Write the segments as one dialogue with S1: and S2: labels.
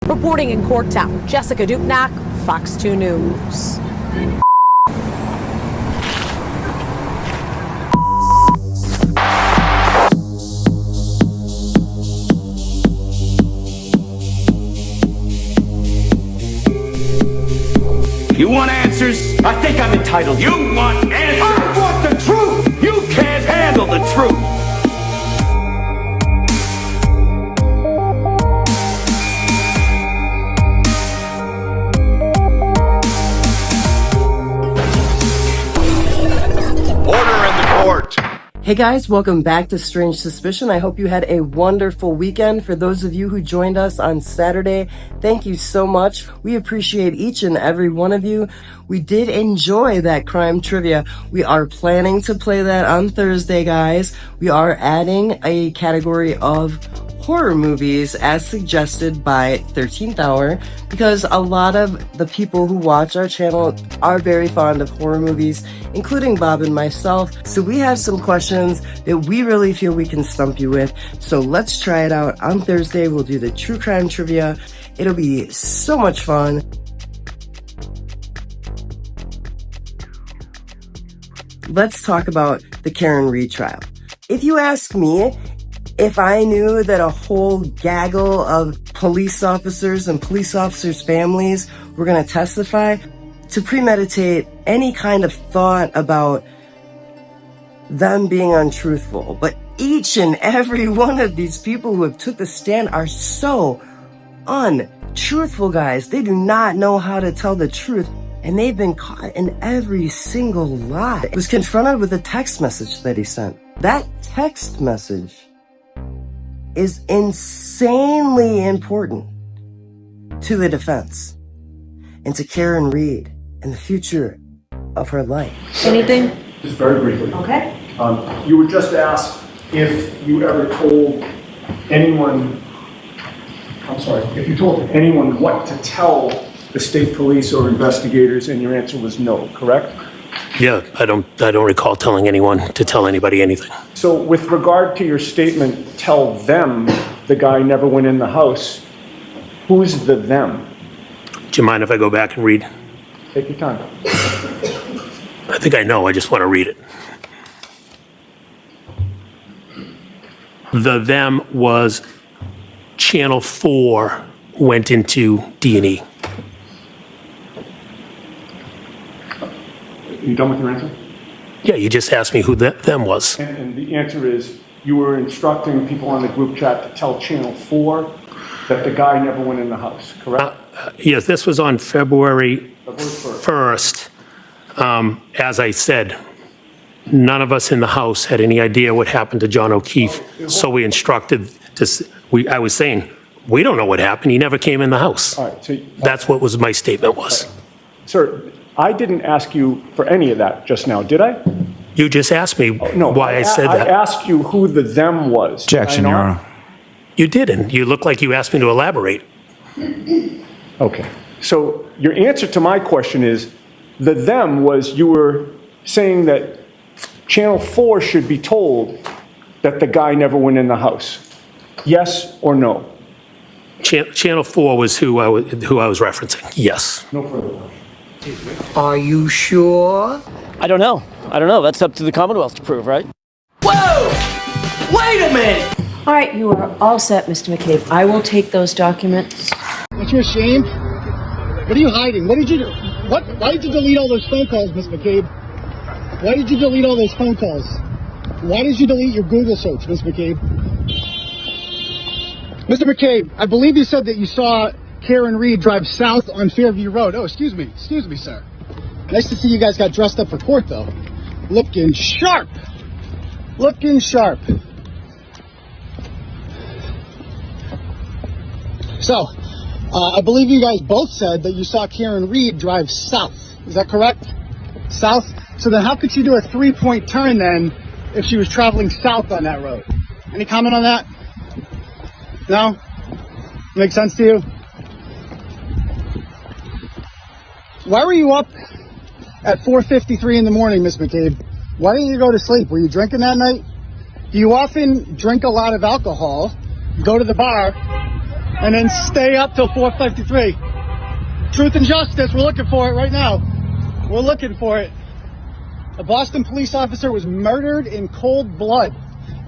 S1: Reporting in Corktown, Jessica Dupnack, Fox 2 News.
S2: You want answers?
S3: I think I'm entitled.
S2: You want answers?
S3: I want the truth!
S2: You can't handle the truth! Order in the court!
S4: Hey guys, welcome back to Strange Suspicion. I hope you had a wonderful weekend. For those of you who joined us on Saturday, thank you so much. We appreciate each and every one of you. We did enjoy that crime trivia. We are planning to play that on Thursday, guys. We are adding a category of horror movies as suggested by 13th Hour, because a lot of the people who watch our channel are very fond of horror movies, including Bob and myself. So we have some questions that we really feel we can stump you with. So let's try it out. On Thursday, we'll do the true crime trivia. It'll be so much fun. Let's talk about the Karen Read trial. If you ask me, if I knew that a whole gaggle of police officers and police officers' families were going to testify, to premeditate any kind of thought about them being untruthful. But each and every one of these people who have took the stand are so untruthful, guys. They do not know how to tell the truth. And they've been caught in every single lie. Was confronted with a text message that he sent. That text message is insanely important to the defense and to Karen Read and the future of her life.
S1: Anything?
S5: Just very briefly.
S1: Okay.
S5: You were just asked if you ever told anyone, if you told anyone what to tell the state police or investigators, and your answer was no, correct?
S6: Yeah, I don't recall telling anyone to tell anybody anything.
S5: So with regard to your statement, tell them the guy never went in the house, who's the them?
S6: Do you mind if I go back and read?
S5: Take your time.
S6: I think I know, I just want to read it. The them was Channel 4 went into D&E.
S5: You done with your answer?
S6: Yeah, you just asked me who them was.
S5: And the answer is, you were instructing people on the group chat to tell Channel 4 that the guy never went in the house, correct?
S6: Yes, this was on February
S5: February
S6: 1st. As I said, none of us in the house had any idea what happened to John O'Keefe, so we instructed, I was saying, we don't know what happened, he never came in the house.
S5: All right, so
S6: That's what was my statement was.
S5: Sir, I didn't ask you for any of that just now, did I?
S6: You just asked me why I said
S5: I
S6: that.
S5: asked you who the them was.
S7: Objection, Your Honor.
S6: You didn't. You look like you asked me to elaborate.
S5: Okay. So your answer to my question is, the them was you were saying that Channel 4 should be told that the guy never went in the house. Yes or no?
S6: Channel 4 was who I was referencing. Yes.
S5: No further questions.
S8: Are you sure?
S9: I don't know. That's up to the Commonwealth to prove, right?
S8: Whoa! Wait a minute!
S10: All right, you are all set, Mr. McCabe. I will take those documents.
S11: Aren't you ashamed? What are you hiding? What did you do? Why did you delete all those phone calls, Miss McCabe? Why did you delete all those phone calls? Why did you delete your Google search, Miss McCabe? Mr. McCabe, I believe you said that you saw Karen Read drive south on Fairview Road. Oh, excuse me, sir. Nice to see you guys got dressed up for court, though. Looking sharp. So, I believe you guys both said that you saw Karen Read drive south. Is that correct? South? So then how could she do a 3-point turn then if she was traveling south on that road? Any comment on that? No? Make sense to you? Why were you up at 4:53 in the morning, Miss McCabe? Why didn't you go to sleep? Were you drinking that night? Do you often drink a lot of alcohol, go to the bar, and then stay up till 4:53. Truth and justice, we're looking for it right now. We're looking for it. A Boston police officer was murdered in cold blood.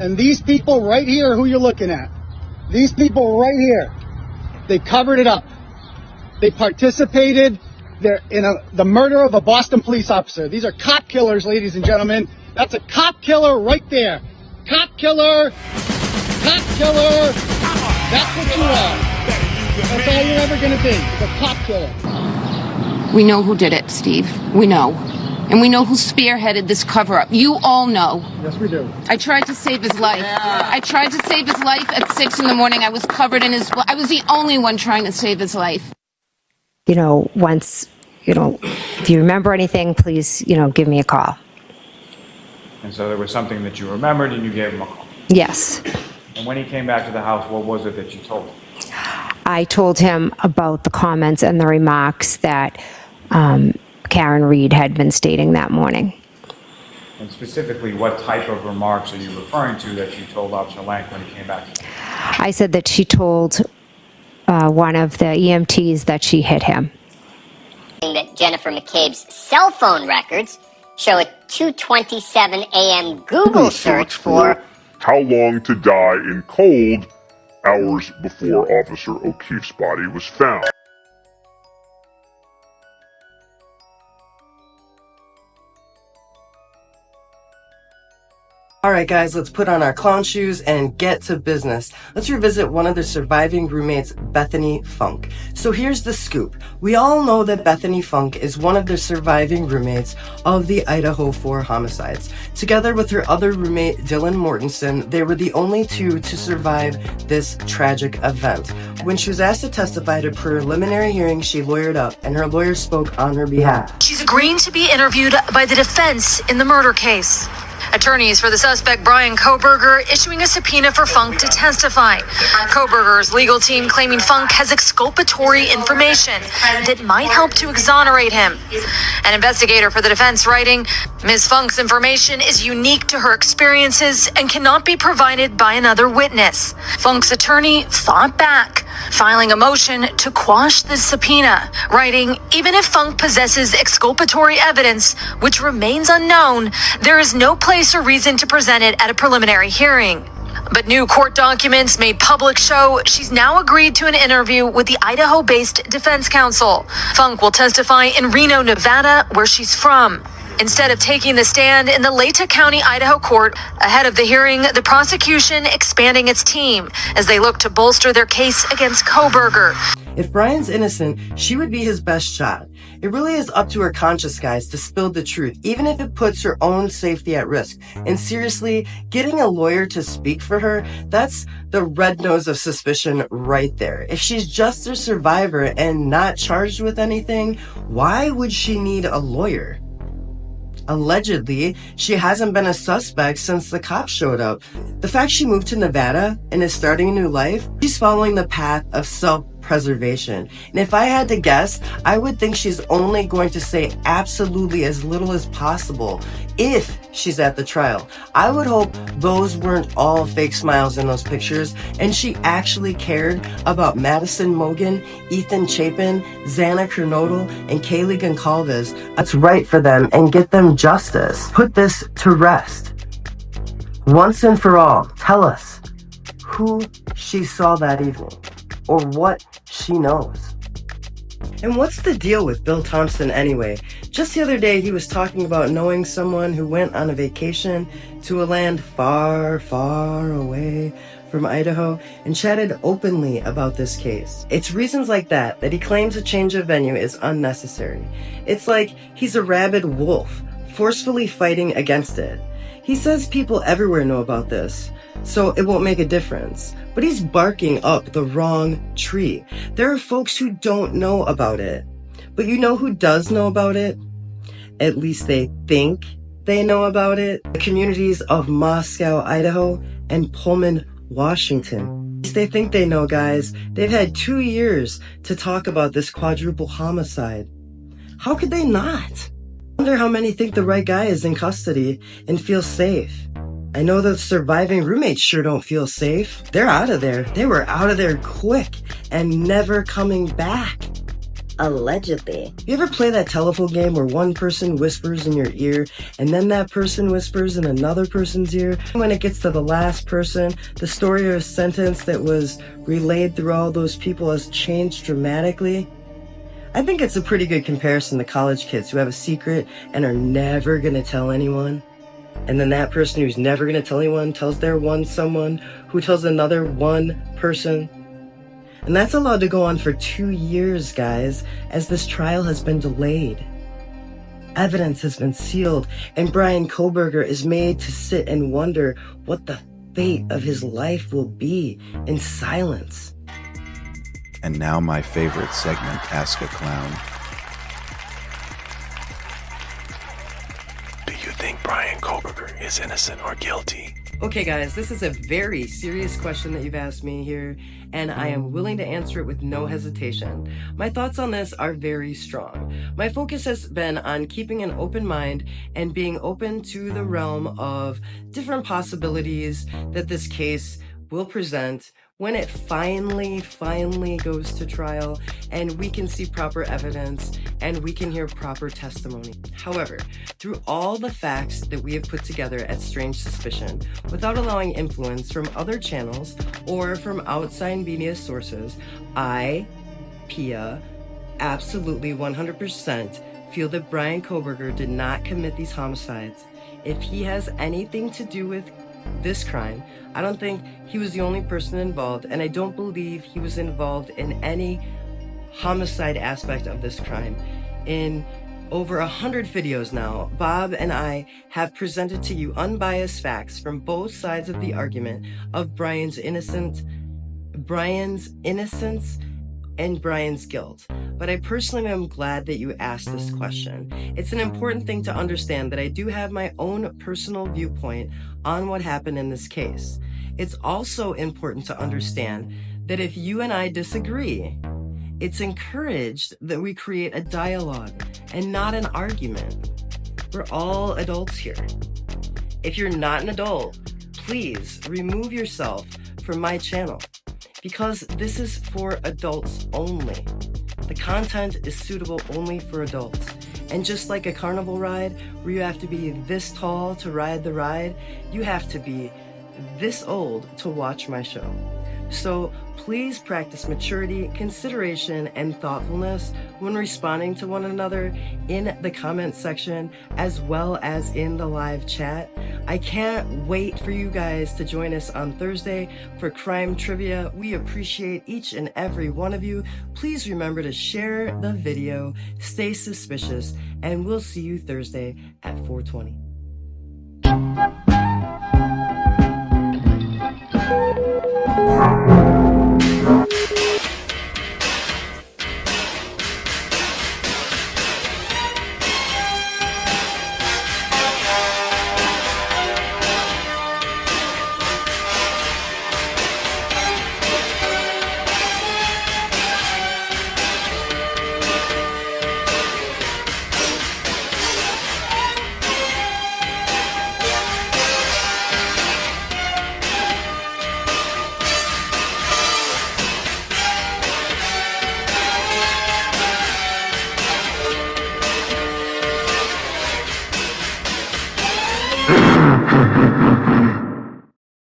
S11: And these people right here, who you're looking at, these people right here, they covered it up. They participated in the murder of a Boston police officer. These are cop killers, ladies and gentlemen. That's a cop killer right there. Cop killer. Cop killer. That's what you are. That's all you're ever going to be, the cop killer.
S7: We know who did it, Steve. We know. And we know who spearheaded this cover-up. You all know.
S11: Yes, we do.
S7: I tried to save his life. I tried to save his life at 6 in the morning. I was covered in his blood. I was the only one trying to save his life.
S12: Once, if you remember anything, please, give me a call.
S13: And so there was something that you remembered and you gave him a call.
S12: Yes.
S13: And when he came back to the house, what was it that you told him?
S12: I told him about the comments and the remarks that Karen Reed had been stating that morning.
S13: And specifically, what type of remarks are you referring to that you told Officer Lank when he came back?
S12: I said that she told one of the EMTs that she hit him.
S14: That Jennifer McCabe's cell phone records show a 2:27 a.m. Google search for
S15: how long to die in cold hours before Officer O'Keefe's body was found.
S4: All right, guys, let's put on our clown shoes and get to business. Let's revisit one of the surviving roommates, Bethany Funke. So here's the scoop. We all know that Bethany Funke is one of the surviving roommates of the Idaho 4 homicides. Together with her other roommate, Dylan Mortensen, they were the only two to survive this tragic event. When she was asked to testify at a preliminary hearing, she lawyered up, and her lawyer spoke on her behalf.
S16: She's agreeing to be interviewed by the defense in the murder case. Attorneys for the suspect, Bryan Kohberger, issuing a subpoena for Funke to testify. Kohberger's legal team claiming Funke has exculpatory information that might help to exonerate him. An investigator for the defense writing, Ms. Funke's information is unique to her experiences and cannot be provided by another witness. Funke's attorney fought back, filing a motion to quash the subpoena, writing, even if Funke possesses exculpatory evidence, which remains unknown, there is no place or reason to present it at a preliminary hearing. But new court documents made public show she's now agreed to an interview with the Idaho-based defense counsel. Funke will testify in Reno, Nevada, where she's from. Instead of taking the stand in the Lata County, Idaho court, ahead of the hearing, the prosecution expanding its team as they look to bolster their case against Kohberger.
S4: If Bryan's innocent, she would be his best shot. It really is up to her conscience, guys, to spill the truth, even if it puts her own safety at risk. And seriously, getting a lawyer to speak for her, that's the red nose of suspicion right there. If she's just a survivor and not charged with anything, why would she need a lawyer? Allegedly, she hasn't been a suspect since the cops showed up. The fact she moved to Nevada and is starting a new life, she's following the path of self-preservation. And if I had to guess, I would think she's only going to say absolutely as little as possible if she's at the trial. I would hope those weren't all fake smiles in those pictures and she actually cared about Madison Mogen, Ethan Chapin, Xana Kernodle, and Kaylee Goncalves. That's right for them and get them justice. Put this to rest. Once and for all, tell us who she saw that evening or what she knows. And what's the deal with Bill Thompson anyway? Just the other day he was talking about knowing someone who went on a vacation to a land far, far away from Idaho and chatted openly about this case. It's reasons like that that he claims a change of venue is unnecessary. It's like he's a rabid wolf, forcefully fighting against it. He says people everywhere know about this, so it won't make a difference. But he's barking up the wrong tree. There are folks who don't know about it. But you know who does know about it? At least they think they know about it. The communities of Moscow, Idaho, and Pullman, Washington. They think they know, guys. They've had 2 years to talk about this quadruple homicide. How could they not? I wonder how many think the right guy is in custody and feel safe. I know the surviving roommates sure don't feel safe. They're out of there. They were out of there quick and never coming back. Allegedly. You ever play that telephone game where one person whispers in your ear and then that person whispers in another person's ear? When it gets to the last person, the story or sentence that was relayed through all those people has changed dramatically? I think it's a pretty good comparison to college kids who have a secret and are never gonna tell anyone. And then that person who's never gonna tell anyone tells their one someone who tells another one person. And that's allowed to go on for 2 years, guys, as this trial has been delayed. Evidence has been sealed, and Bryan Kohberger is made to sit and wonder what the fate of his life will be in silence.
S17: And now my favorite segment, Ask a Clown.
S18: Do you think Bryan Kohberger is innocent or guilty?
S4: Okay, guys, this is a very serious question that you've asked me here, and I am willing to answer it with no hesitation. My thoughts on this are very strong. My focus has been on keeping an open mind and being open to the realm of different possibilities that this case will present when it finally goes to trial and we can see proper evidence and we can hear proper testimony. However, through all the facts that we have put together at Strange Suspicion, without allowing influence from other channels or from outside media sources, I, Pia, absolutely 100% feel that Bryan Kohberger did not commit these homicides. If he has anything to do with this crime, I don't think he was the only person involved, and I don't believe he was involved in any homicide aspect of this crime. In over 100 videos now, Bob and I have presented to you unbiased facts from both sides of the argument of Bryan's innocence and Bryan's guilt. But I personally am glad that you asked this question. It's an important thing to understand that I do have my own personal viewpoint on what happened in this case. It's also important to understand that if you and I disagree, it's encouraged that we create a dialogue and not an argument. We're all adults here. If you're not an adult, please remove yourself from my channel, because this is for adults only. The content is suitable only for adults. And just like a carnival ride where you have to be this tall to ride the ride, you have to be this old to watch my show. So please practice maturity, consideration, and thoughtfulness when responding to one another in the comment section as well as in the live chat. I can't wait for you guys to join us on Thursday for Crime Trivia. We appreciate each and every one of you. Please remember to share the video, stay suspicious, and we'll see you Thursday at 4:20.